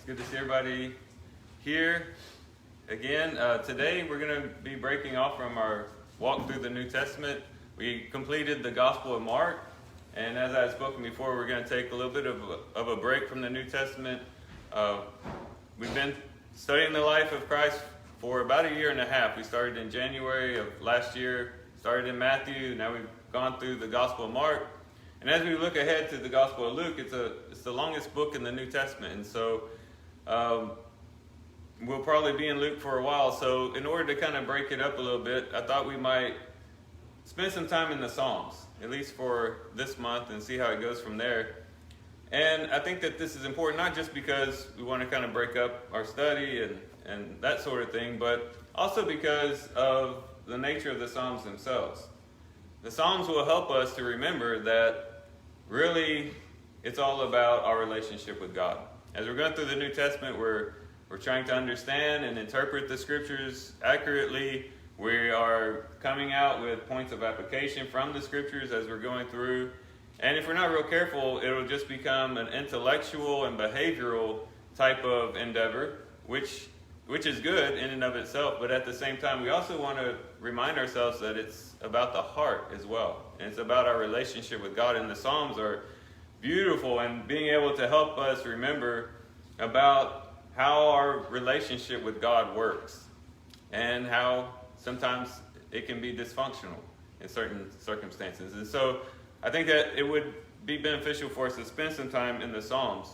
good to see everybody here again. Today we're going to be breaking off from our walk through the New Testament. We completed the Gospel of Mark, and as I had spoken before, we're going to take a little bit of a break from the New Testament. We've been studying the life of Christ for about a year and a half. We started in January of last year, started in Matthew, now we've gone through the Gospel of Mark. And as we look ahead to the Gospel of Luke, it's the longest book in the New Testament. And so we'll probably be in Luke for a while. So in order to kind of break it up a little bit, I thought we might spend some time in the Psalms, at least for this month, and see how it goes from there. And I think that this is important, not just because we want to kind of break up our study and that sort of thing, but also because of the nature of the Psalms themselves. The Psalms will help us to remember that really it's all about our relationship with God. As we're going through the New Testament, we're trying to understand and interpret the scriptures accurately. We are coming out with points of application from the scriptures as we're going through. And if we're not real careful, it'll just become an intellectual and behavioral type of endeavor, which is good in and of itself, but at the same time, we also want to remind ourselves that it's about the heart as well. And it's about our relationship with God. And the Psalms are beautiful and being able to help us remember about how our relationship with God works and how sometimes it can be dysfunctional in certain circumstances. And so I think that it would be beneficial for us to spend some time in the Psalms.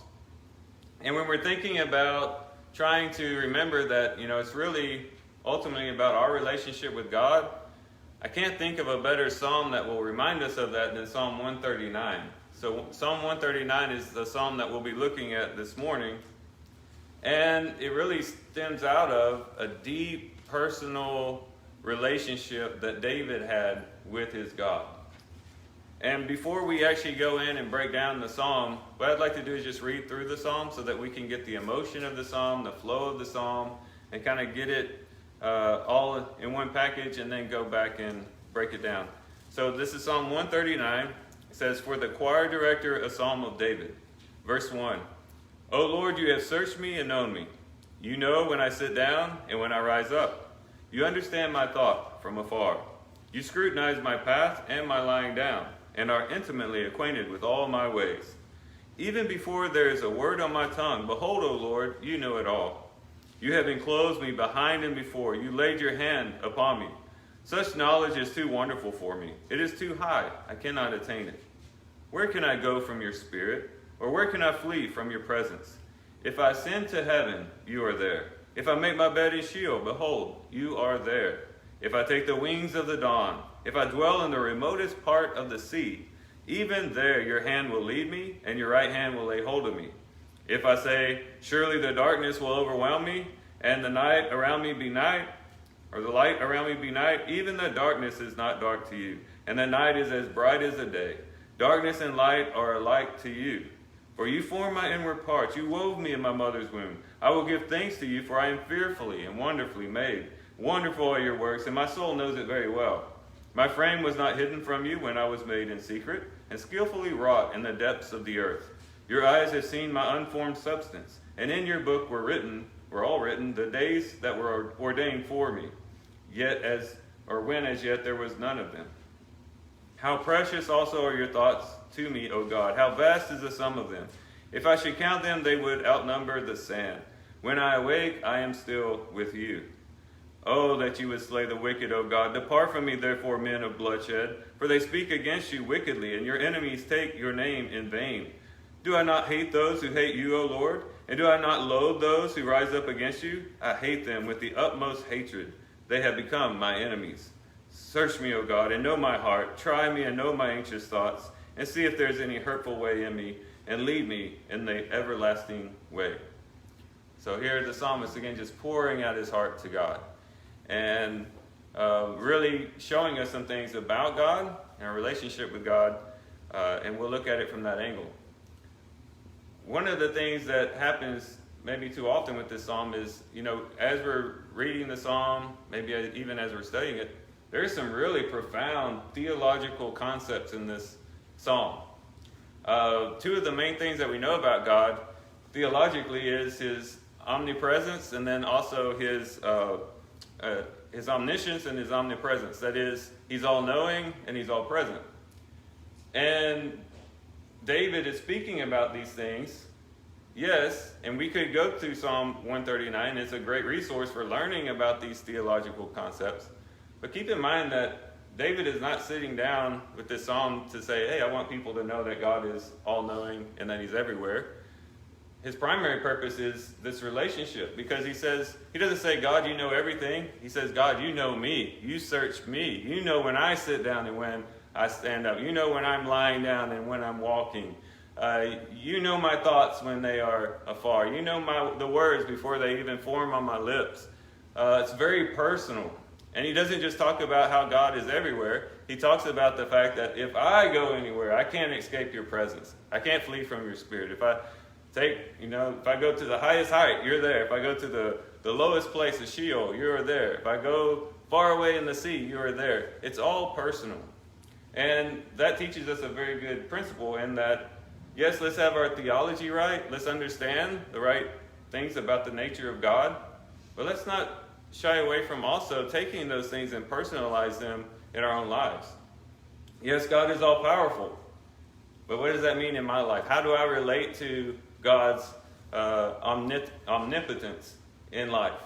And when we're thinking about trying to remember that, it's really ultimately about our relationship with God, I can't think of a better psalm that will remind us of that than Psalm 139. So Psalm 139 is the psalm that we'll be looking at this morning. And it really stems out of a deep personal relationship that David had with his God. And before we actually go in and break down the psalm, what I'd like to do is just read through the psalm so that we can get the emotion of the psalm, the flow of the psalm, and kind of get it all in one package and then go back and break it down. So this is Psalm 139. It says, "For the choir director, a psalm of David." Verse 1. "O Lord, you have searched me and known me. You know when I sit down and when I rise up. You understand my thought from afar. You scrutinize my path and my lying down, and are intimately acquainted with all my ways. Even before there is a word on my tongue, behold, O Lord, you know it all. You have enclosed me behind and before. You laid your hand upon me. Such knowledge is too wonderful for me. It is too high. I cannot attain it. Where can I go from your spirit? Or where can I flee from your presence? If I ascend to heaven, you are there. If I make my bed in Sheol, behold, you are there. If I take the wings of the dawn, if I dwell in the remotest part of the sea, even there your hand will lead me, and your right hand will lay hold of me. If I say, surely the darkness will overwhelm me, and the night around me be night, or the light around me be night, even the darkness is not dark to you, and the night is as bright as the day. Darkness and light are alike to you. For you formed my inward parts, you wove me in my mother's womb. I will give thanks to you, for I am fearfully and wonderfully made. Wonderful are your works, and my soul knows it very well. My frame was not hidden from you when I was made in secret, and skillfully wrought in the depths of the earth. Your eyes have seen my unformed substance, and in your book were all written the days that were ordained for me, when as yet there was none of them. How precious also are your thoughts to me, O God! How vast is the sum of them! If I should count them, they would outnumber the sand. When I awake, I am still with you. Oh, that you would slay the wicked, O God. Depart from me, therefore, men of bloodshed, for they speak against you wickedly, and your enemies take your name in vain. Do I not hate those who hate you, O Lord? And do I not loathe those who rise up against you? I hate them with the utmost hatred. They have become my enemies. Search me, O God, and know my heart. Try me and know my anxious thoughts, and see if there is any hurtful way in me, and lead me in the everlasting way." So here the psalmist, again, just pouring out his heart to God. And really showing us some things about God and our relationship with God, and we'll look at it from that angle. One of the things that happens maybe too often with this psalm is, as we're reading the psalm, maybe even as we're studying it, there's some really profound theological concepts in this psalm. Two of the main things that we know about God theologically is his omnipresence, and then also his omniscience and his omnipresence. That is, he's all-knowing and he's all-present. And David is speaking about these things, yes, and we could go to Psalm 139. It's a great resource for learning about these theological concepts. But keep in mind that David is not sitting down with this psalm to say, hey, I want people to know that God is all-knowing and that he's everywhere. His primary purpose is this relationship, because he doesn't say, God, you know everything. He says, God, you know me. You search me. You know when I sit down and when I stand up. You know when I'm lying down and when I'm walking. You know my thoughts when they are afar. You know the words before they even form on my lips. It's very personal. And he doesn't just talk about how God is everywhere. He talks about the fact that if I go anywhere, I can't escape your presence. I can't flee from your spirit. If I go to the highest height, you're there. If I go to the lowest place of Sheol, you're there. If I go far away in the sea, you are there. It's all personal. And that teaches us a very good principle in that, yes, let's have our theology right. Let's understand the right things about the nature of God. But let's not shy away from also taking those things and personalize them in our own lives. Yes, God is all-powerful. But what does that mean in my life? How do I relate to God's omnipotence in life?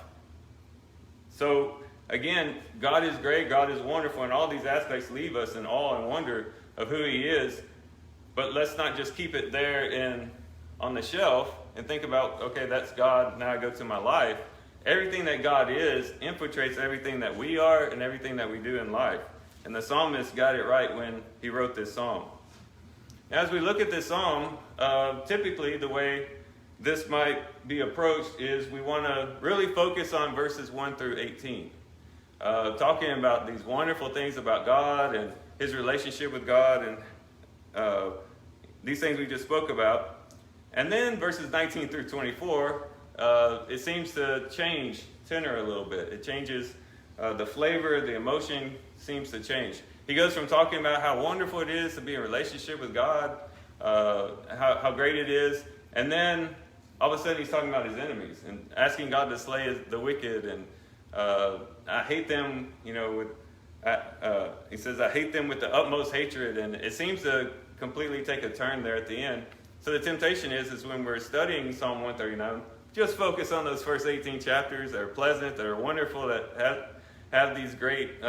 So, again, God is great, God is wonderful, and all these aspects leave us in awe and wonder of who he is. But let's not just keep it there on the shelf and think about, okay, that's God, now I go to my life. Everything that God is infiltrates everything that we are and everything that we do in life. And the psalmist got it right when he wrote this psalm. As we look at this psalm, typically the way this might be approached is we want to really focus on verses 1 through 18. Talking about these wonderful things about God and his relationship with God and these things we just spoke about. And then verses 19 through 24, it seems to change tenor a little bit. It changes the flavor, the emotion seems to change. He goes from talking about how wonderful it is to be in relationship with God, how great it is, and then all of a sudden he's talking about his enemies and asking God to slay the wicked, and I hate them, he says, I hate them with the utmost hatred, and it seems to completely take a turn there at the end. So the temptation is when we're studying Psalm 139, just focus on those first 18 chapters that are pleasant, that are wonderful, that have these great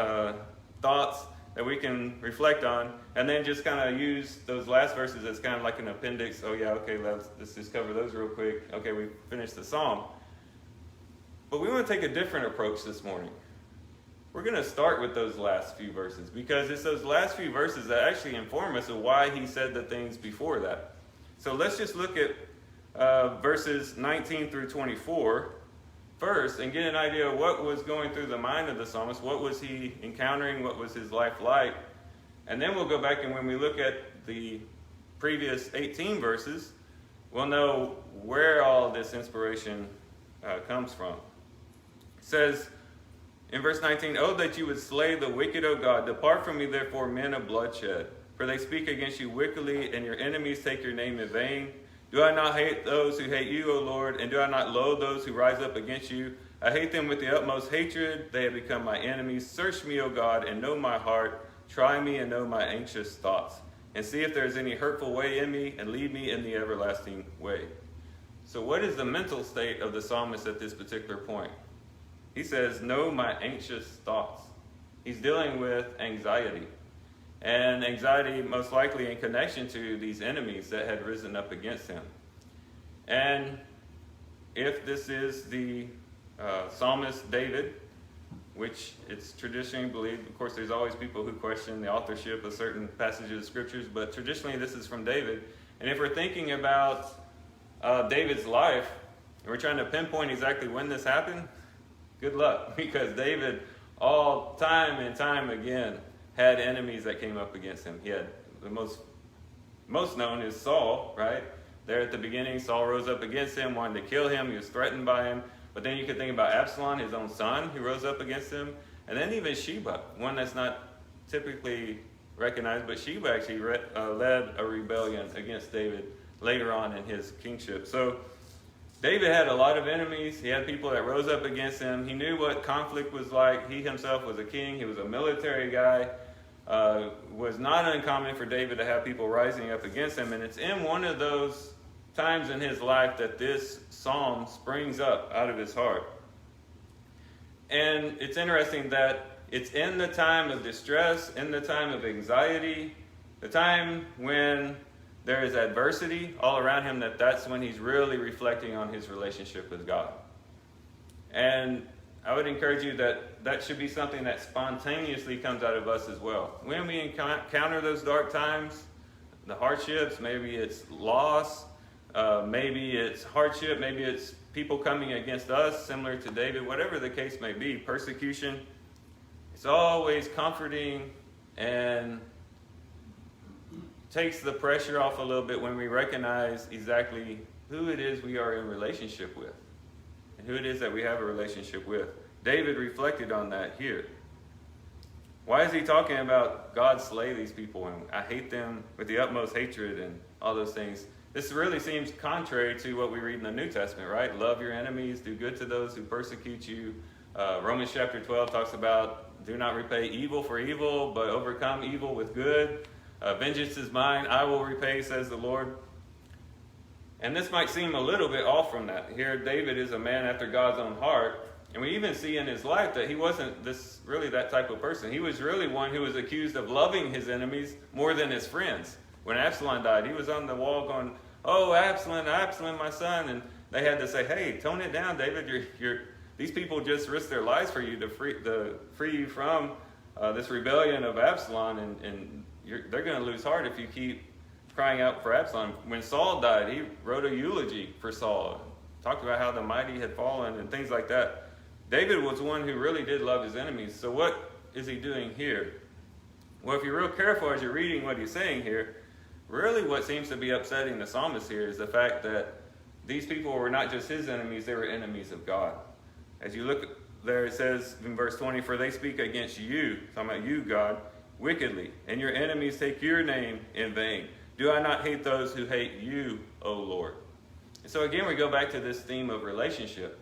thoughts that we can reflect on, and then just kind of use those last verses as kind of like an appendix. Oh yeah, okay, let's just cover those real quick. Okay, we finished the psalm. But we want to take a different approach this morning. We're going to start with those last few verses, because it's those last few verses that actually inform us of why he said the things before that. So let's just look at verses 19 through 24 first and get an idea of what was going through the mind of the psalmist. What was he encountering? What was his life like? And then we'll go back, and when we look at the previous 18 verses, we'll know where all of this inspiration comes from. It says in verse 19, "Oh, that you would slay the wicked, O God. Depart from me, therefore, men of bloodshed. For they speak against you wickedly, and your enemies take your name in vain. Do I not hate those who hate you, O Lord? And do I not loathe those who rise up against you? I hate them with the utmost hatred. They have become my enemies. Search me, O God, and know my heart. Try me and know my anxious thoughts. And see if there is any hurtful way in me, and lead me in the everlasting way." So what is the mental state of the psalmist at this particular point? He says, know my anxious thoughts. He's dealing with anxiety. And anxiety most likely in connection to these enemies that had risen up against him. And if this is the psalmist David, which it's traditionally believed, of course there's always people who question the authorship of certain passages of scriptures, but traditionally this is from David. And if we're thinking about David's life, and we're trying to pinpoint exactly when this happened, good luck, because David, all time and time again, had enemies that came up against him. He had the most known is Saul, right? There at the beginning, Saul rose up against him, wanted to kill him. He was threatened by him. But then you could think about Absalom, his own son, who rose up against him. And then even Sheba, one that's not typically recognized, but Sheba actually led a rebellion against David later on in his kingship. So David had a lot of enemies. He had people that rose up against him. He knew what conflict was like. He himself was a king. He was a military guy. Was not uncommon for David to have people rising up against him. And it's in one of those times in his life that this psalm springs up out of his heart. And it's interesting that it's in the time of distress, in the time of anxiety, the time when there is adversity all around him, that's when he's really reflecting on his relationship with God. And I would encourage you that should be something that spontaneously comes out of us as well. When we encounter those dark times, the hardships, maybe it's loss, maybe it's hardship, maybe it's people coming against us, similar to David, whatever the case may be, persecution, it's always comforting and takes the pressure off a little bit when we recognize exactly who it is we are in relationship with and who it is that we have a relationship with. David reflected on that here. Why is he talking about God slay these people and I hate them with the utmost hatred and all those things? This really seems contrary to what we read in the New Testament, right? Love your enemies, do good to those who persecute you. Romans chapter 12 talks about do not repay evil for evil, but overcome evil with good. Vengeance is mine, I will repay, says the Lord. And this might seem a little bit off from that. Here, David is a man after God's own heart. And we even see in his life that he wasn't really that type of person. He was really one who was accused of loving his enemies more than his friends. When Absalom died, he was on the wall going, "Oh, Absalom, Absalom, my son." And they had to say, "Hey, tone it down, David. These people just risked their lives for you to free you from this rebellion of Absalom, and they're going to lose heart if you keep crying out for Absalom." When Saul died, he wrote a eulogy for Saul, talked about how the mighty had fallen and things like that. David was one who really did love his enemies. So what is he doing here? Well, if you're real careful as you're reading what he's saying here, really what seems to be upsetting the psalmist here is the fact that these people were not just his enemies, they were enemies of God. As you look there, it says in verse 20, "For they speak against you," talking about you, God, "wickedly, and your enemies take your name in vain. Do I not hate those who hate you, O Lord?" And so again, we go back to this theme of relationship.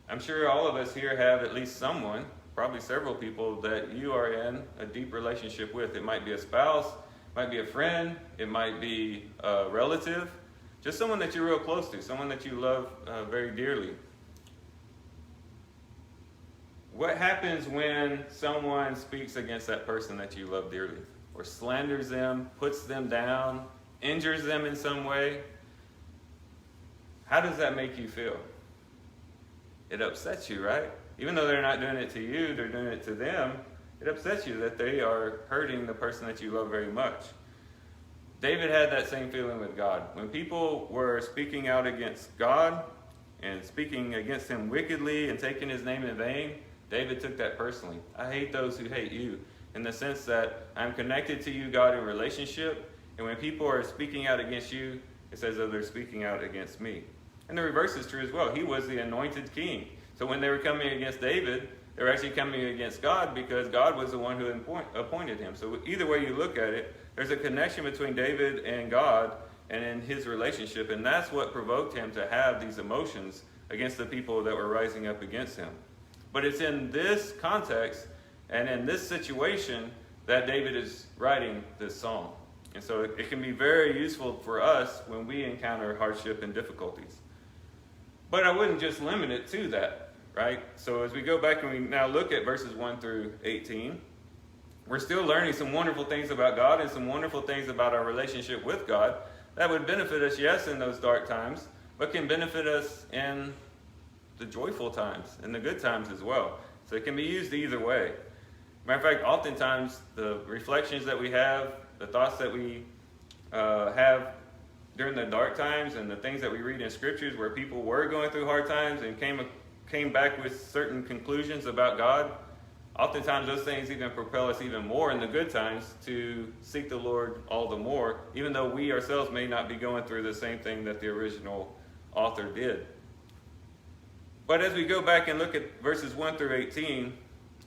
I'm sure all of us here have at least someone, probably several people, that you are in a deep relationship with. It might be a spouse, it might be a friend, it might be a relative, just someone that you're real close to, someone that you love very dearly. What happens when someone speaks against that person that you love dearly, or slanders them, puts them down, injures them in some way? How does that make you feel? It upsets you, right? Even though they're not doing it to you, they're doing it to them. It upsets you that they are hurting the person that you love very much. David had that same feeling with God. When people were speaking out against God and speaking against him wickedly and taking his name in vain, David took that personally. I hate those who hate you, in the sense that I'm connected to you, God, in relationship. And when people are speaking out against you, it's as though they're speaking out against me. And the reverse is true as well. He was the anointed king. So when they were coming against David, they were actually coming against God, because God was the one who appointed him. So either way you look at it, there's a connection between David and God and in his relationship. And that's what provoked him to have these emotions against the people that were rising up against him. But it's in this context and in this situation that David is writing this psalm. And so it can be very useful for us when we encounter hardship and difficulties. But I wouldn't just limit it to that, right? So as we go back and we now look at verses 1 through 18, we're still learning some wonderful things about God and some wonderful things about our relationship with God that would benefit us, yes, in those dark times, but can benefit us in the joyful times and the good times as well. So it can be used either way. Matter of fact, oftentimes the reflections that we have, the thoughts that we have during the dark times, and the things that we read in scriptures where people were going through hard times and came back with certain conclusions about God, oftentimes those things even propel us even more in the good times to seek the Lord all the more, even though we ourselves may not be going through the same thing that the original author did. But as we go back and look at verses 1 through 18,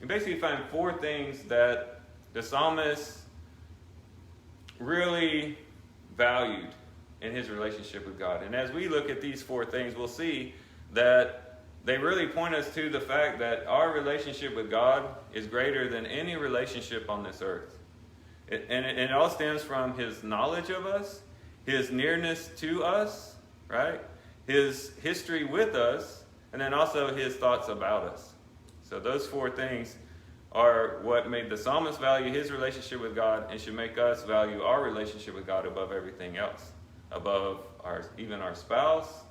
we basically find four things that the psalmist really valued in his relationship with God. And as we look at these 4 things, we'll see that they really point us to the fact that our relationship with God is greater than any relationship on this earth. And it all stems from his knowledge of us, his nearness to us, right? His history with us, and then also his thoughts about us. So those 4 things are what made the psalmist value his relationship with God and should make us value our relationship with God above everything else, above even our spouse,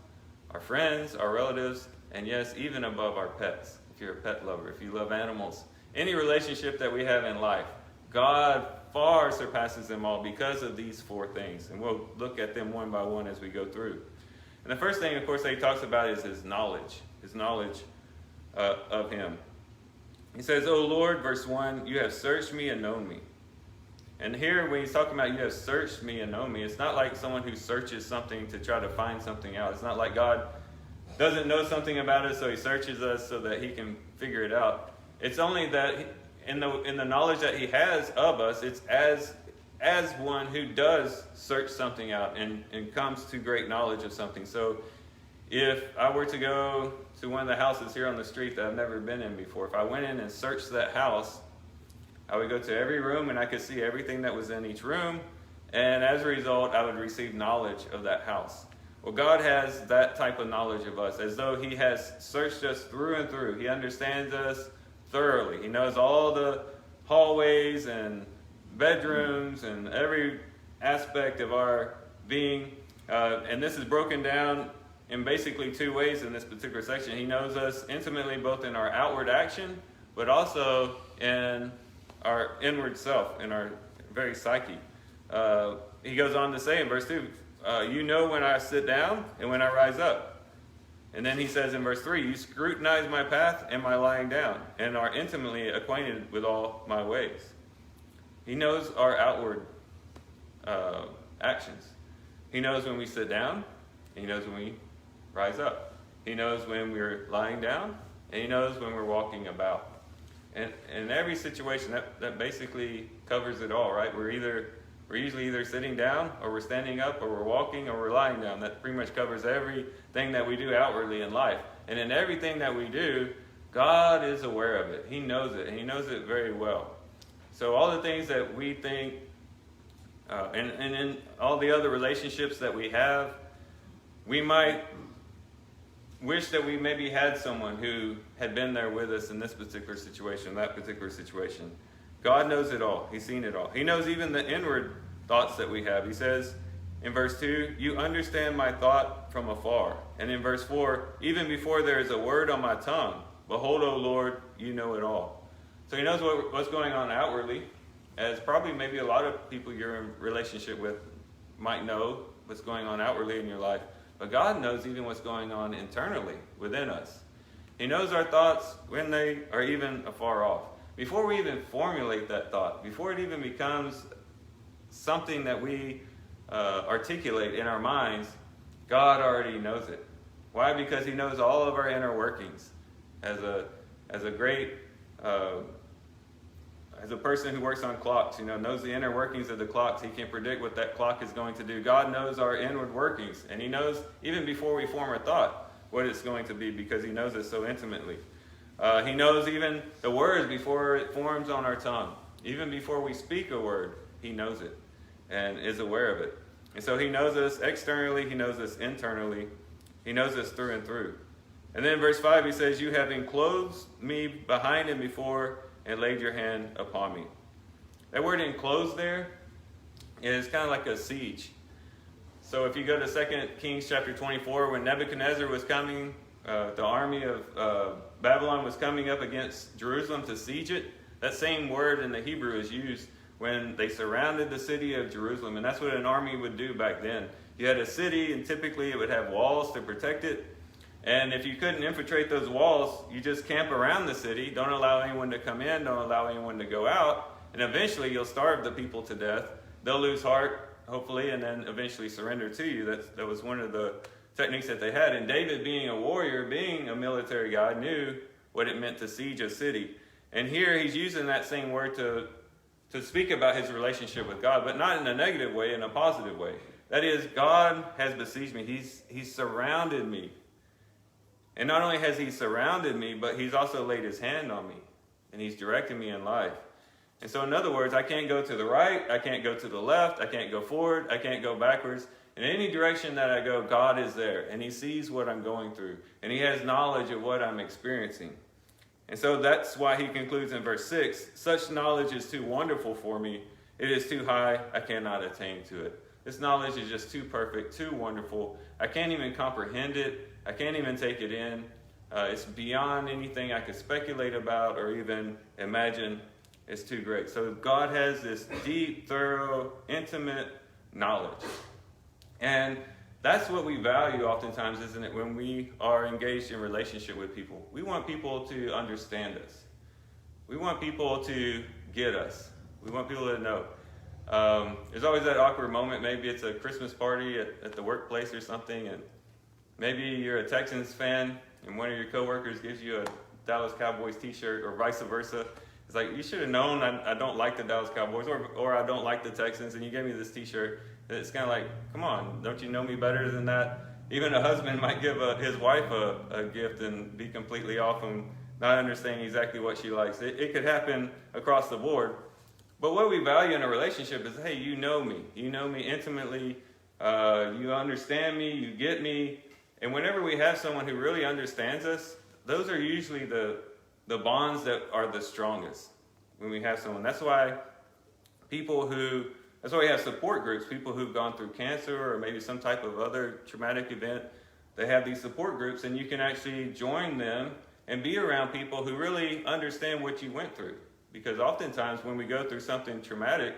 our friends, our relatives, and yes, even above our pets. If you're a pet lover, if you love animals, any relationship that we have in life, God far surpasses them all because of these 4 things. And we'll look at them one by one as we go through. And the first thing, of course, that he talks about is his knowledge of him. He says, "O Lord," verse 1, "you have searched me and known me." And here, when he's talking about you have searched me and known me, it's not like someone who searches something to try to find something out. It's not like God doesn't know something about us, so he searches us so that he can figure it out. It's only that in the knowledge that he has of us, it's as one who does search something out and comes to great knowledge of something. So if I were to go to one of the houses here on the street that I've never been in before, if I went in and searched that house, I would go to every room and I could see everything that was in each room. And as a result, I would receive knowledge of that house. Well, God has that type of knowledge of us, as though he has searched us through and through. He understands us thoroughly. He knows all the hallways and bedrooms and every aspect of our being. And this is broken down in basically 2 ways in this particular section. He knows us intimately, both in our outward action, but also in our inward self, in our very psyche. He goes on to say in verse 2, you know when I sit down and when I rise up. And then he says in verse 3, you scrutinize my path and my lying down, and are intimately acquainted with all my ways. He knows our outward actions. He knows when we sit down, and he knows when we rise up. He knows when we're lying down, and he knows when we're walking about. And in every situation, that basically covers it all, right? We're usually either sitting down, or we're standing up, or we're walking, or we're lying down. That pretty much covers everything that we do outwardly in life. And in everything that we do, God is aware of it. He knows it, and he knows it very well. So all the things that we think, and in all the other relationships that we have, we might wish that we maybe had someone who had been there with us in this particular situation, that particular situation. God knows it all. He's seen it all. He knows even the inward thoughts that we have. He says in verse 2, you understand my thought from afar. And in verse 4, even before there is a word on my tongue, behold, O Lord, you know it all. So he knows what's going on outwardly, as probably maybe a lot of people you're in relationship with might know what's going on outwardly in your life. But God knows even what's going on internally within us. He knows our thoughts when they are even afar off. Before we even formulate that thought, before it even becomes something that we articulate in our minds, God already knows it. Why? Because he knows all of our inner workings. As a person who works on clocks, knows the inner workings of the clocks. He can predict what that clock is going to do. God knows our inward workings, and he knows even before we form a thought what it's going to be, because he knows it so intimately. He knows even the words before it forms on our tongue. Even before we speak a word, he knows it and is aware of it. And so he knows us externally, he knows us internally, he knows us through and through. And then in verse 5 he says, you have enclosed me behind and before, and laid your hand upon me. That word enclosed there is kind of like a siege. So if you go to 2 Kings chapter 24, when Nebuchadnezzar was coming, the army of Babylon was coming up against Jerusalem to siege it, that same word in the Hebrew is used when they surrounded the city of Jerusalem. And that's what an army would do back then. You had a city, and typically it would have walls to protect it. And if you couldn't infiltrate those walls, you just camp around the city. Don't allow anyone to come in. Don't allow anyone to go out. And eventually you'll starve the people to death. They'll lose heart, hopefully, and then eventually surrender to you. That was one of the techniques that they had. And David, being a warrior, being a military guy, knew what it meant to siege a city. And here he's using that same word to speak about his relationship with God, but not in a negative way, in a positive way. That is, God has besieged me. He's surrounded me. And not only has he surrounded me, but he's also laid his hand on me. And he's directed me in life. And so in other words, I can't go to the right, I can't go to the left, I can't go forward, I can't go backwards. In any direction that I go, God is there. And he sees what I'm going through. And he has knowledge of what I'm experiencing. And so that's why he concludes in verse 6, such knowledge is too wonderful for me. It is too high, I cannot attain to it. This knowledge is just too perfect, too wonderful. I can't even comprehend it. I can't even take it in. It's beyond anything I could speculate about or even imagine. It's too great. So God has this deep, thorough, intimate knowledge. And that's what we value oftentimes, isn't it, when we are engaged in relationship with people. We want people to understand us. We want people to get us. We want people to know. There's always that awkward moment. Maybe it's a Christmas party at the workplace or something, and maybe you're a Texans fan, and one of your coworkers gives you a Dallas Cowboys t-shirt, or vice versa. It's like, you should have known I don't like the Dallas Cowboys, or I don't like the Texans, and you gave me this t-shirt. It's kind of like, come on, don't you know me better than that? Even a husband might give his wife a gift and be completely off and not understanding exactly what she likes. It could happen across the board. But what we value in a relationship is, hey, you know me. You know me intimately. You understand me. You get me. And whenever we have someone who really understands us, those are usually the bonds that are the strongest when we have someone. That's why we have support groups, people who've gone through cancer or maybe some type of other traumatic event. They have these support groups, and you can actually join them and be around people who really understand what you went through. Because oftentimes when we go through something traumatic,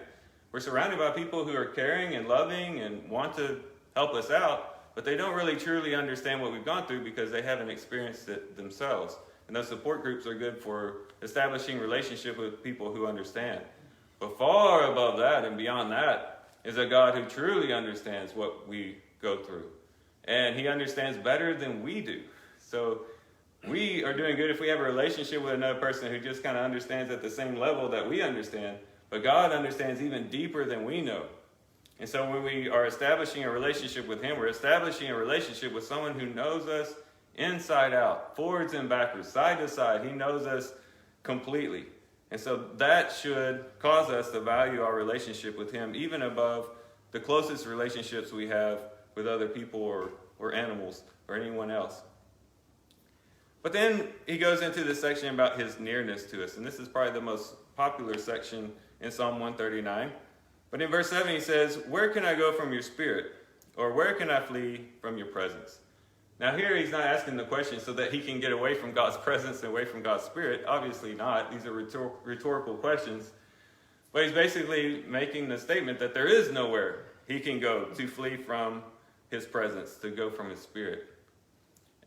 we're surrounded by people who are caring and loving and want to help us out, but they don't really truly understand what we've gone through because they haven't experienced it themselves. And those support groups are good for establishing relationship with people who understand. But far above that and beyond that is a God who truly understands what we go through. And he understands better than we do. So we are doing good if we have a relationship with another person who just kind of understands at the same level that we understand. But God understands even deeper than we know. And so when we are establishing a relationship with him, we're establishing a relationship with someone who knows us inside out, forwards and backwards, side to side. He knows us completely. And so that should cause us to value our relationship with him even above the closest relationships we have with other people or animals or anyone else. But then he goes into this section about his nearness to us. And this is probably the most popular section in Psalm 139. But in verse 7 he says, "Where can I go from your spirit? Or where can I flee from your presence?" Now here he's not asking the question so that he can get away from God's presence and away from God's spirit. Obviously not. These are rhetorical questions. But he's basically making the statement that there is nowhere he can go to flee from his presence, to go from his spirit.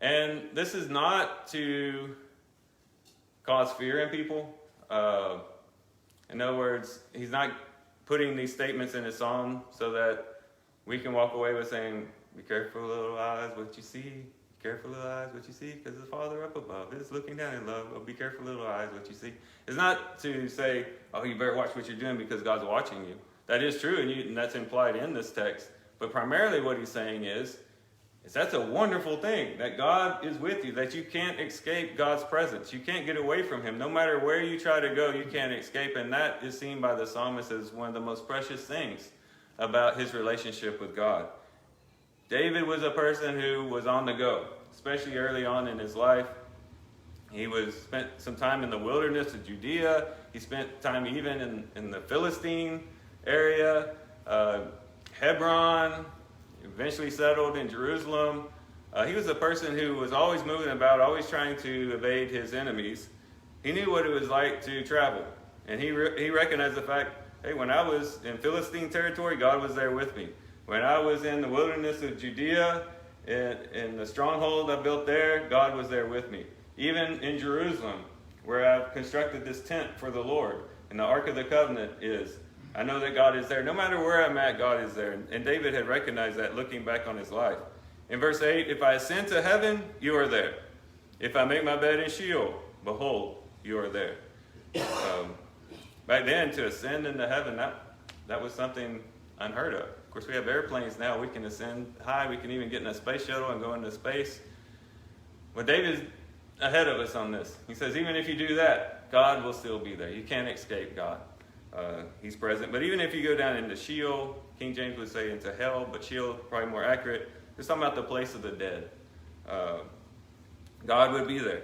And this is not to cause fear in people. In other words, he's not putting these statements in his psalm so that we can walk away with saying, "Be careful, little eyes, what you see. Be careful, little eyes, what you see, because the Father up above is looking down in love. Oh, be careful, little eyes, what you see." It's not to say, "Oh, you better watch what you're doing because God's watching you." That is true, and that's implied in this text. But primarily what he's saying is that's a wonderful thing, that God is with you, that you can't escape God's presence. You can't get away from him. No matter where you try to go, you can't escape. And that is seen by the psalmist as one of the most precious things about his relationship with God. David was a person who was on the go, especially early on in his life. He spent some time in the wilderness of Judea. He spent time even in the Philistine area, Hebron, eventually settled in Jerusalem. He was a person who was always moving about, always trying to evade his enemies. He knew what it was like to travel. And he recognized the fact, hey, when I was in Philistine territory, God was there with me. When I was in the wilderness of Judea, in the stronghold I built there, God was there with me. Even in Jerusalem, where I've constructed this tent for the Lord, and the Ark of the Covenant is, I know that God is there. No matter where I'm at, God is there. And David had recognized that looking back on his life. In verse 8, "If I ascend to heaven, you are there. If I make my bed in Sheol, behold, you are there." Back then, to ascend into heaven, that was something unheard of course, we have airplanes now. We can ascend high. We can even get in a space shuttle and go into space. But David's ahead of us on this. He says, even if you do that, God will still be there. You can't escape God. He's present. But even if you go down into Sheol, King James would say into hell, but Sheol probably more accurate. It's talking about the place of the dead. God would be there.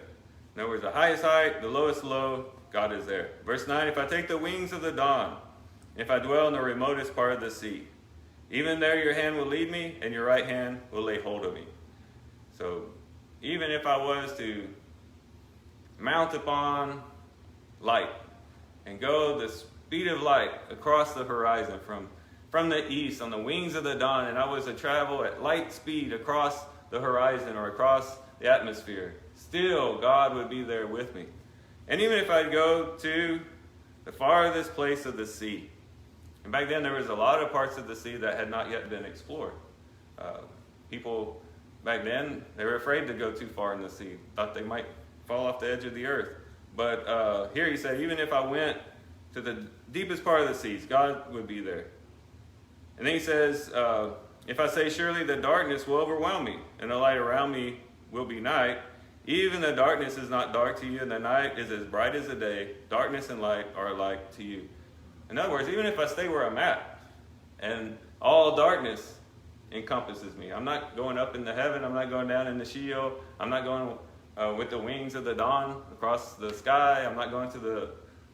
In other words, the highest height, the lowest low, God is there. Verse 9, if I take the wings of the dawn, if I dwell in the remotest part of the sea, even there your hand will lead me, and your right hand will lay hold of me. So even if I was to mount upon light and go the speed of light across the horizon from the east on the wings of the dawn, and I was to travel at light speed across the horizon or across the atmosphere, still God would be there with me. And even if I'd go to the farthest place of the sea, and back then there was a lot of parts of the sea that had not yet been explored. People back then, they were afraid to go too far in the sea, thought they might fall off the edge of the earth. But here he said, even if I went to the deepest part of the seas, God would be there. And then he says, if I say surely the darkness will overwhelm me, and the light around me will be night, even the darkness is not dark to you, and the night is as bright as the day. Darkness and light are alike to you. In other words, even if I stay where I'm at, and all darkness encompasses me, I'm not going up into heaven, I'm not going down into Sheol, I'm not going with the wings of the dawn across the sky, I'm not going to the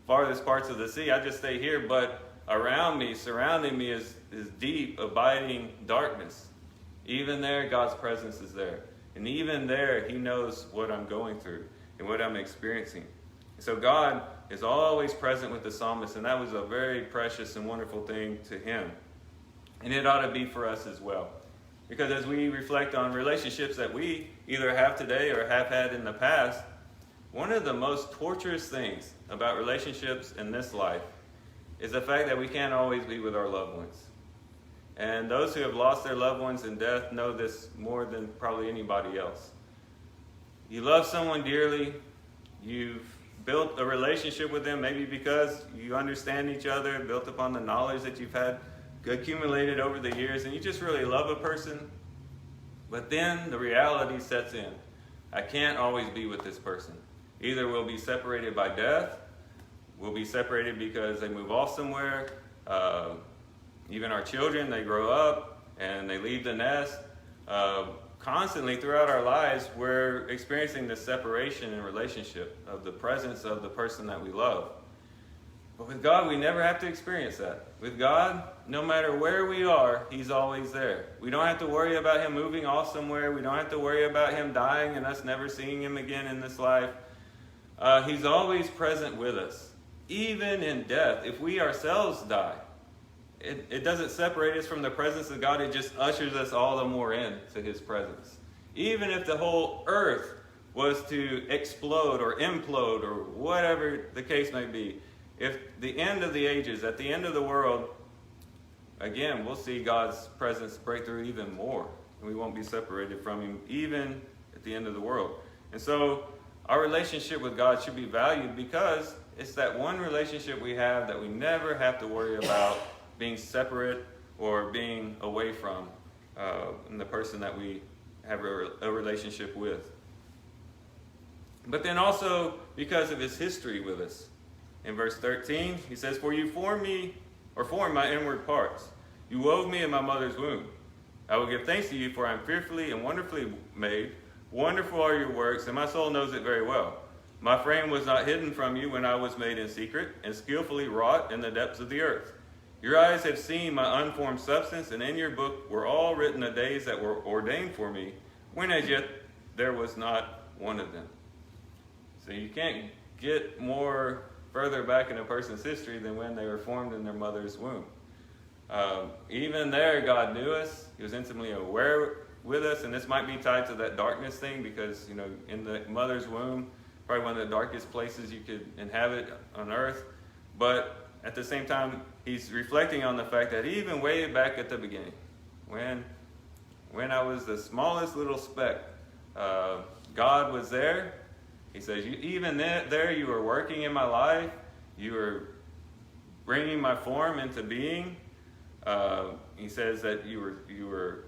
farthest parts of the sea, I just stay here, but around me, surrounding me is deep, abiding darkness. Even there, God's presence is there. And even there, he knows what I'm going through and what I'm experiencing. So God is always present with the psalmist, and that was a very precious and wonderful thing to him. And it ought to be for us as well. Because as we reflect on relationships that we either have today or have had in the past, one of the most torturous things about relationships in this life is the fact that we can't always be with our loved ones. And those who have lost their loved ones in death know this more than probably anybody else. You love someone dearly, you've built a relationship with them, maybe because you understand each other, built upon the knowledge that you've had accumulated over the years, and you just really love a person. But then the reality sets in. I can't always be with this person. Either we'll be separated by death, we'll be separated because they move off somewhere, even our children, they grow up and they leave the nest. Constantly throughout our lives, we're experiencing this separation in relationship of the presence of the person that we love. But with God, we never have to experience that. With God, no matter where we are, he's always there. We don't have to worry about him moving off somewhere. We don't have to worry about him dying and us never seeing him again in this life. He's always present with us. Even in death, if we ourselves die, it doesn't separate us from the presence of God. It just ushers us all the more into his presence. Even if the whole earth was to explode or implode or whatever the case may be, if the end of the ages, at the end of the world, again, we'll see God's presence break through even more. And we won't be separated from him even at the end of the world. And so our relationship with God should be valued because it's that one relationship we have that we never have to worry about being separate or being away from the person that we have a relationship with. But then also because of his history with us. In verse 13, he says, for you formed my inward parts. You wove me in my mother's womb. I will give thanks to you, for I am fearfully and wonderfully made. Wonderful are your works, and my soul knows it very well. My frame was not hidden from you when I was made in secret, and skillfully wrought in the depths of the earth. Your eyes have seen my unformed substance, and in your book were all written the days that were ordained for me, when as yet there was not one of them. So you can't get more further back in a person's history than when they were formed in their mother's womb. Even there, God knew us. He was intimately aware with us, and this might be tied to that darkness thing because, in the mother's womb, probably one of the darkest places you could inhabit on earth. But at the same time, he's reflecting on the fact that even way back at the beginning, when I was the smallest little speck, God was there. He says, even there you were working in my life. You were bringing my form into being. He says that you were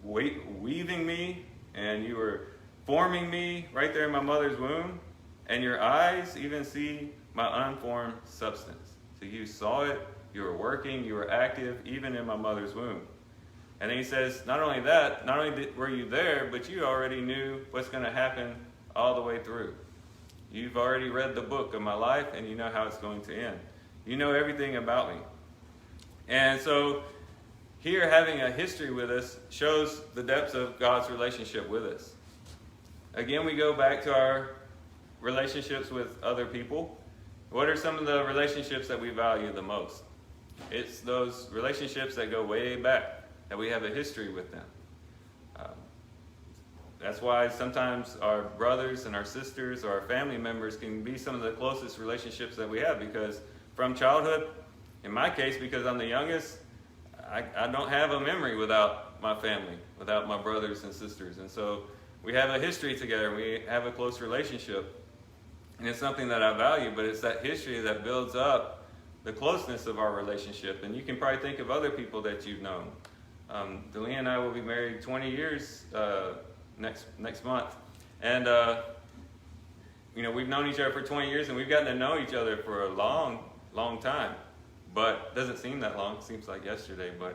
weaving me, and you were forming me right there in my mother's womb, and your eyes even see my unformed substance. So you saw it, you were working, you were active, even in my mother's womb. And then he says, not only that, not only were you there, but you already knew what's going to happen all the way through. You've already read the book of my life, and you know how it's going to end. You know everything about me. And so here, having a history with us shows the depths of God's relationship with us. Again, we go back to our relationships with other people. What are some of the relationships that we value the most? It's those relationships that go way back, that we have a history with them. That's why sometimes our brothers and our sisters or our family members can be some of the closest relationships that we have, because from childhood, in my case, because I'm the youngest, I don't have a memory without my family, without my brothers and sisters. And so we have a history together. We have a close relationship. And it's something that I value, but it's that history that builds up the closeness of our relationship. And you can probably think of other people that you've known. Delia and I will be married 20 years next month. And, we've known each other for 20 years, and we've gotten to know each other for a long, long time. But it doesn't seem that long. It seems like yesterday. But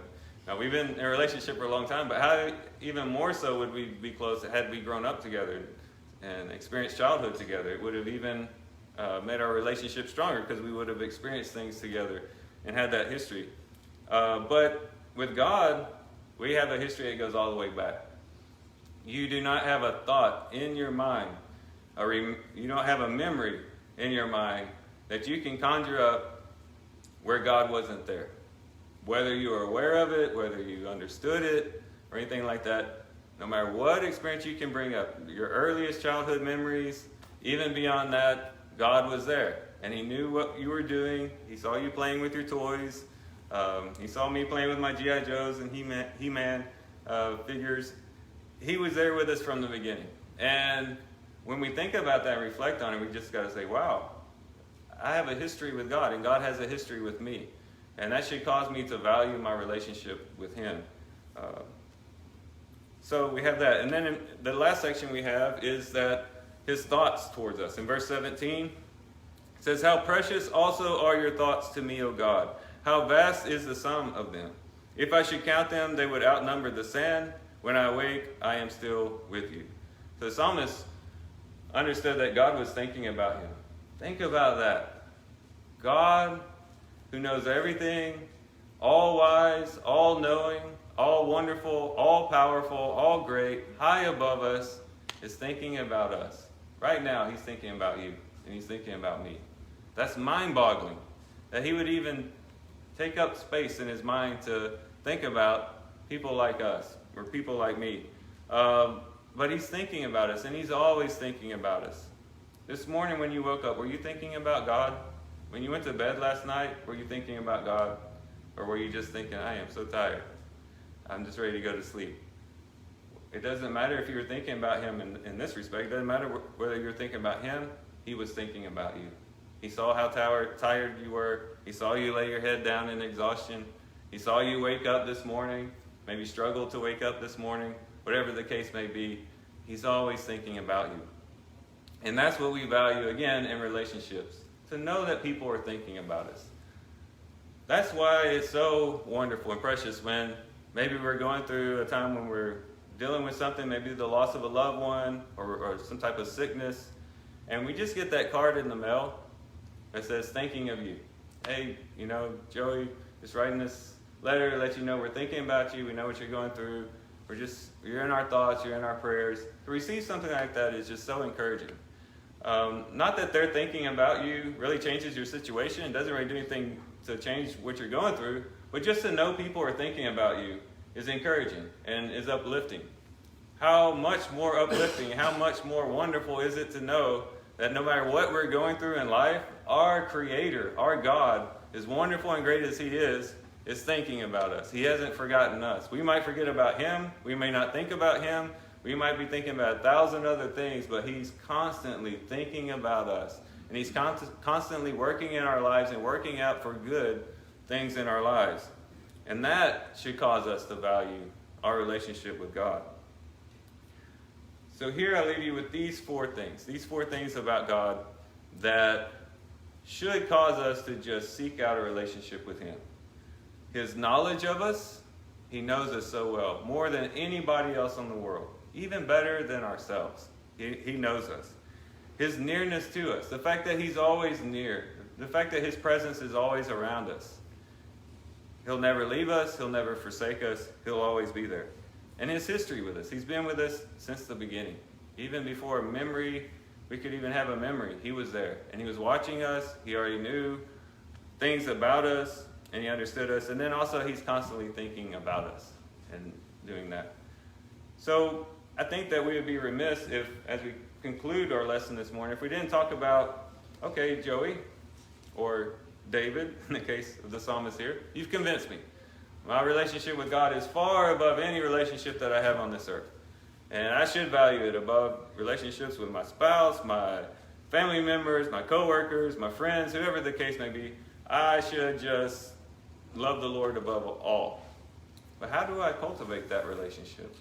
we've been in a relationship for a long time. But how even more so would we be close had we grown up together and experienced childhood together? It would have even made our relationship stronger, because we would have experienced things together and had that history. But with God, we have a history that goes all the way back. You do not have a thought in your mind, you don't have a memory in your mind that you can conjure up where God wasn't there. Whether you are aware of it, whether you understood it, or anything like that, no matter what experience you can bring up, your earliest childhood memories, even beyond that, God was there. And he knew what you were doing. He saw you playing with your toys. He saw me playing with my G.I. Joes and He-Man figures. He was there with us from the beginning. And when we think about that and reflect on it, we just got to say, wow, I have a history with God, and God has a history with me. And that should cause me to value my relationship with him. So we have that. And then in the last section we have is that his thoughts towards us. In verse 17, it says, how precious also are your thoughts to me, O God. How vast is the sum of them. If I should count them, they would outnumber the sand. When I awake, I am still with you. So the psalmist understood that God was thinking about him. Think about that. God, who knows everything, all wise, all knowing, all wonderful, all powerful, all great, high above us, is thinking about us. Right now, he's thinking about you, and he's thinking about me. That's mind-boggling, that he would even take up space in his mind to think about people like us, or people like me. But he's thinking about us, and he's always thinking about us. This morning when you woke up, were you thinking about God? When you went to bed last night, were you thinking about God? Or were you just thinking, I am so tired, I'm just ready to go to sleep? It doesn't matter if you were thinking about him in this respect. It doesn't matter whether you're thinking about him. He was thinking about you. He saw how tired you were. He saw you lay your head down in exhaustion. He saw you wake up this morning, maybe struggle to wake up this morning, whatever the case may be. He's always thinking about you. And that's what we value, again, in relationships, to know that people are thinking about us. That's why it's so wonderful and precious when maybe we're going through a time when we're dealing with something, maybe the loss of a loved one or some type of sickness, and we just get that card in the mail that says, thinking of you. Hey, Joey, just writing this letter to let you know we're thinking about you. We know what you're going through. You're in our thoughts, you're in our prayers. To receive something like that is just so encouraging. Not that they're thinking about you really changes your situation. It doesn't really do anything to change what you're going through. But just to know people are thinking about you is encouraging and is uplifting. How much more uplifting, how much more wonderful is it to know that no matter what we're going through in life, our Creator, our God, as wonderful and great as He is thinking about us. He hasn't forgotten us. We might forget about Him. We may not think about Him. We might be thinking about 1,000 other things, but He's constantly thinking about us. And He's constantly working in our lives and working out for good things in our lives. And that should cause us to value our relationship with God. So here I leave you with these 4 things about God that should cause us to just seek out a relationship with him. His knowledge of us, he knows us so well, more than anybody else in the world, even better than ourselves. He knows us. His nearness to us, the fact that he's always near, the fact that his presence is always around us. He'll never leave us, he'll never forsake us, he'll always be there. And his history with us, he's been with us since the beginning. Even before memory, we could even have a memory, he was there. And he was watching us, he already knew things about us, and he understood us. And then also he's constantly thinking about us and doing that. So I think that we would be remiss if, as we conclude our lesson this morning, if we didn't talk about, okay, Joey, or David, in the case of the psalmist here, you've convinced me. My relationship with God is far above any relationship that I have on this earth. And I should value it above relationships with my spouse, my family members, my coworkers, my friends, whoever the case may be. I should just love the Lord above all. But how do I cultivate that relationship?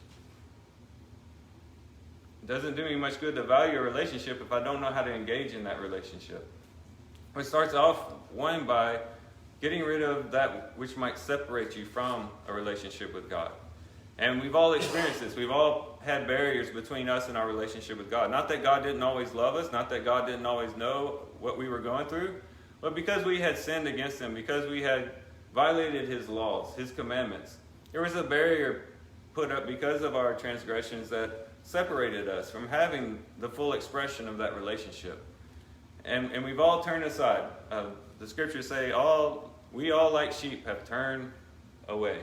It doesn't do me much good to value a relationship if I don't know how to engage in that relationship. It starts off, one, by getting rid of that which might separate you from a relationship with God. And we've all experienced this. We've all had barriers between us and our relationship with God. Not that God didn't always love us, not that God didn't always know what we were going through, but because we had sinned against him, because we had violated his laws, his commandments, there was a barrier put up because of our transgressions that separated us from having the full expression of that relationship. And we've all turned aside. The scriptures say we all like sheep have turned away.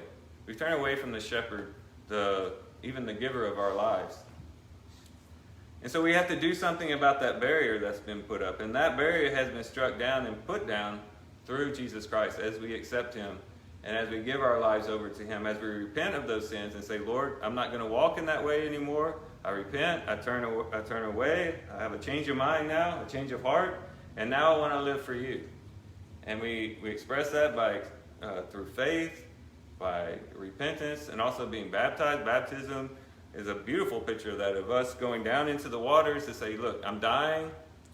We've turned away from the shepherd, even the giver of our lives. And so we have to do something about that barrier that's been put up. And that barrier has been struck down and put down through Jesus Christ as we accept him and as we give our lives over to him, as we repent of those sins and say, Lord, I'm not going to walk in that way anymore. I repent, I turn away, I have a change of mind now, a change of heart, and now I want to live for you. And we express that by through faith, by repentance, and also being baptized. Baptism is a beautiful picture of that, of us going down into the waters to say, look, I'm dying,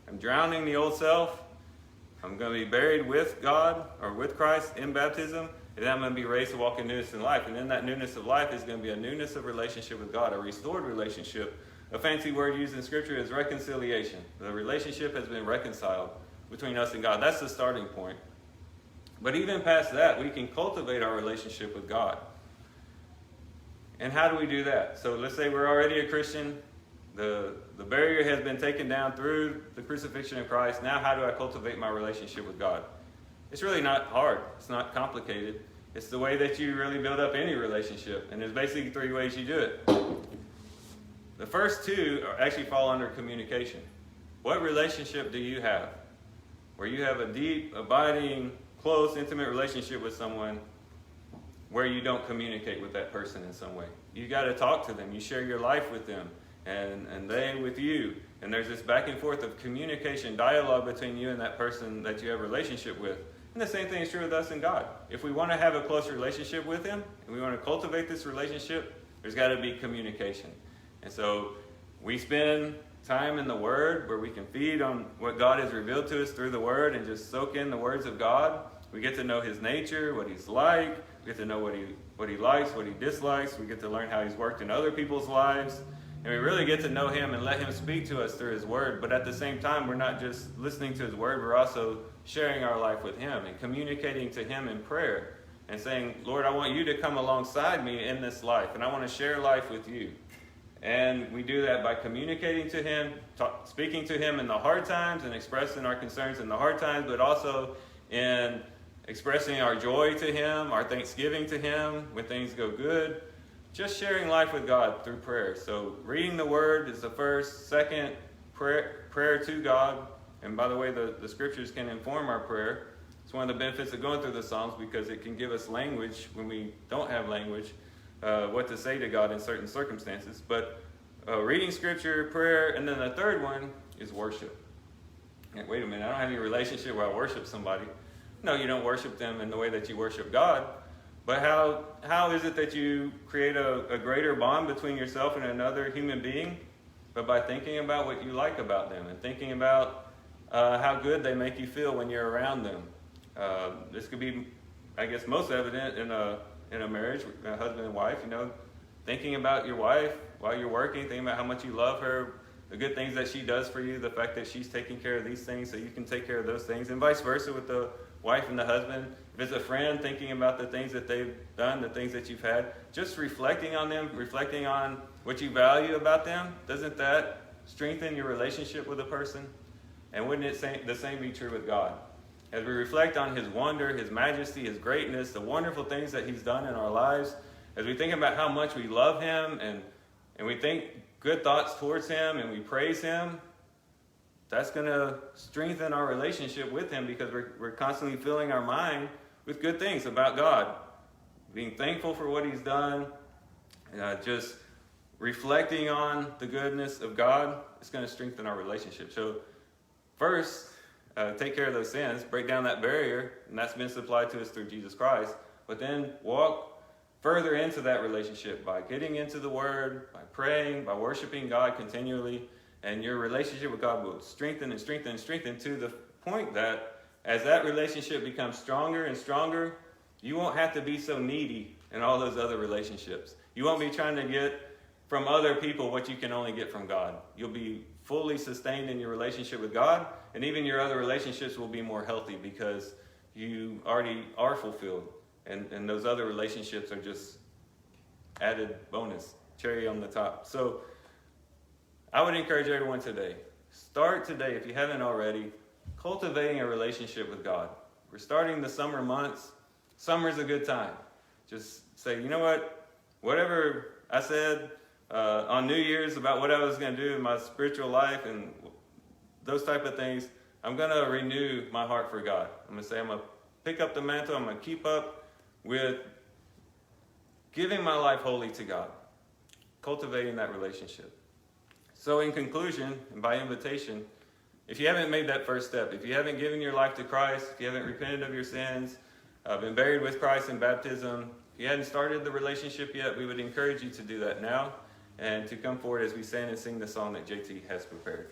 I'm drowning the old self, I'm going to be buried with God, or with Christ in baptism, and then I'm going to be raised to walk in newness in life. And in that newness of life is going to be a newness of relationship with God, a restored relationship. A fancy word used in Scripture is reconciliation. The relationship has been reconciled between us and God. That's the starting point. But even past that, we can cultivate our relationship with God. And how do we do that? So let's say we're already a Christian. The barrier has been taken down through the crucifixion of Christ. Now how do I cultivate my relationship with God? It's really not hard. It's not complicated. It's the way that you really build up any relationship. And there's basically 3 ways you do it. The first 2 actually fall under communication. What relationship do you have? Where you have a deep, abiding, close, intimate relationship with someone where you don't communicate with that person in some way. You got to talk to them. You share your life with them and they with you. And there's this back and forth of communication, dialogue between you and that person that you have a relationship with. And the same thing is true with us and God. If we want to have a close relationship with him and we want to cultivate this relationship, there's got to be communication. And so we spend time in the Word where we can feed on what God has revealed to us through the Word and just soak in the words of God. We get to know his nature, what he's like. We get to know what he likes, what he dislikes. We get to learn how he's worked in other people's lives. And we really get to know him and let him speak to us through his Word. But at the same time, we're not just listening to his Word. We're also sharing our life with him and communicating to him in prayer and saying, Lord, I want you to come alongside me in this life. And I want to share life with you. And we do that by communicating to him, speaking to him in the hard times and expressing our concerns in the hard times, but also in expressing our joy to him, our thanksgiving to him when things go good. Just sharing life with God through prayer. So reading the Word is the first. Second, prayer to God. And by the way, the Scriptures can inform our prayer. It's one of the benefits of going through the Psalms because it can give us language when we don't have language. What to say to God in certain circumstances. But reading Scripture, prayer, and then the third one is worship. And wait a minute, I don't have any relationship where I worship somebody. No, you don't worship them in the way that you worship God. But how is it that you create a greater bond between yourself and another human being? But by thinking about what you like about them and thinking about how good they make you feel when you're around them. This could be, I guess, most evident in a marriage, a husband and wife. Thinking about your wife while you're working, thinking about how much you love her, the good things that she does for you, the fact that she's taking care of these things so you can take care of those things, and vice versa with the wife and the husband. If it's a friend, thinking about the things that they've done, the things that you've had, just reflecting on them, reflecting on what you value about them, doesn't that strengthen your relationship with a person? And wouldn't the same be true with God? As we reflect on His wonder, His majesty, His greatness, the wonderful things that He's done in our lives, as we think about how much we love Him and we think good thoughts towards Him and we praise Him, that's going to strengthen our relationship with Him, because we're constantly filling our mind with good things about God. Being thankful for what He's done, just reflecting on the goodness of God, it's going to strengthen our relationship. So first, take care of those sins, break down that barrier, and that's been supplied to us through Jesus Christ. But then walk further into that relationship by getting into the Word, by praying, by worshiping God continually, and your relationship with God will strengthen and strengthen and strengthen to the point that as that relationship becomes stronger and stronger, you won't have to be so needy in all those other relationships. You won't be trying to get from other people what you can only get from God. You'll be fully sustained in your relationship with God, and even your other relationships will be more healthy because you already are fulfilled. And those other relationships are just added bonus, cherry on the top. So I would encourage everyone today, start today, if you haven't already, cultivating a relationship with God. We're starting the summer months. Summer's a good time. Just say, you know what? Whatever I said on New Year's about what I was going to do in my spiritual life and those type of things, I'm going to renew my heart for God. I'm going to say I'm going to pick up the mantle. I'm going to keep up with giving my life wholly to God, cultivating that relationship. So in conclusion, and by invitation, if you haven't made that first step, if you haven't given your life to Christ, if you haven't repented of your sins, been buried with Christ in baptism, if you hadn't started the relationship yet, we would encourage you to do that now and to come forward as we stand and sing the song that JT has prepared.